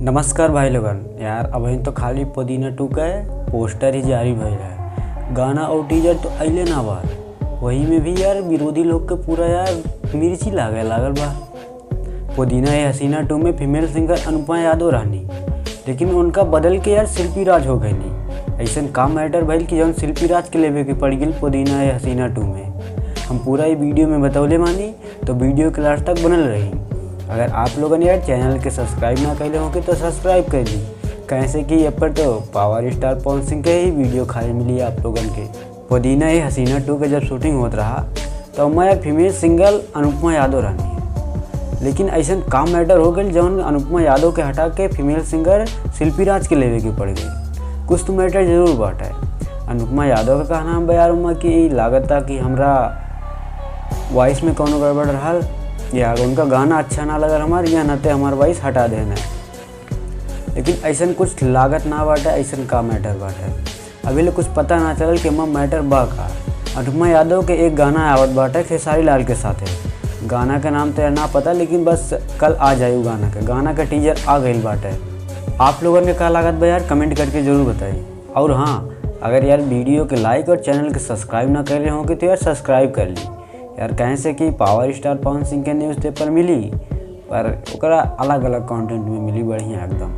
नमस्कार भाई लोगन। यार अभी तो खाली पुदीना 2 का पोस्टर ही जारी भइल है। गाना और टीजर तो अइले ना बा। वही में भी यार विरोधी लोग के पूरा यार मिर्ची लागल बा। पुदीना है हसीना 2 में फीमेल सिंगर अनुपमा यादव रहनी, लेकिन उनका बदल के यार शिल्पी राज हो गई। ऐसा काम मैटर भइल कि जौन शिल्पी राज के लेवे के पड़ गई पुदीना है हसीना 2 में। हम पूरा ही वीडियो में बतौले मानी, तो वीडियो के लास्ट तक बनल रही। अगर आप लोगों ने यार चैनल के सब्सक्राइब ना कैले होंगे तो सब्सक्राइब कर ली, कैसे कि ये पर तो पावर स्टार पवन सिंह के ही वीडियो खाली मिली आप लोगन के। पुदीना ये हसीना 2 के जब शूटिंग होत रहा तो मैं यार फीमेल सिंगर अनुपमा यादव रहनी है, लेकिन ऐसा काम मैटर हो गई जौन अनुपमा यादव के हटा के फीमेल सिंगर शिल्पी राज के लेवे के पड़ गई। कुछ तो मैटर जरूर बात है। अनुपमा यादव का कहना है यार कि लागत था कि हमरा वॉइस में कौनो गड़बड़ रहा, या उनका गाना अच्छा ना लगा हमारे, या नते हमार वॉइस हटा देना है। लेकिन ऐसा कुछ लागत ना बाटे, ऐसा का मैटर बाटे। अभी ले कुछ पता ना चलल कि हम मैटर बा का। अनुपमा यादव के एक गाना आवत बाटे खेसारी लाल के साथ है। गाना का नाम तो ना पता, लेकिन बस कल आ जाए गाना का टीजर आ गई बाटे। आप लोगों के का लागत बा यार कमेंट करके ज़रूर बताइए। और हाँ, अगर यार वीडियो के लाइक और चैनल के सब्सक्राइब ना कर रहे होंगे तो यार सब्सक्राइब कर ली यार। कैसे कि पावर स्टार पवन सिंह के न्यूज़पेपर मिली, पर ओकरा अलग अलग कंटेंट में मिली बढ़िया एकदम।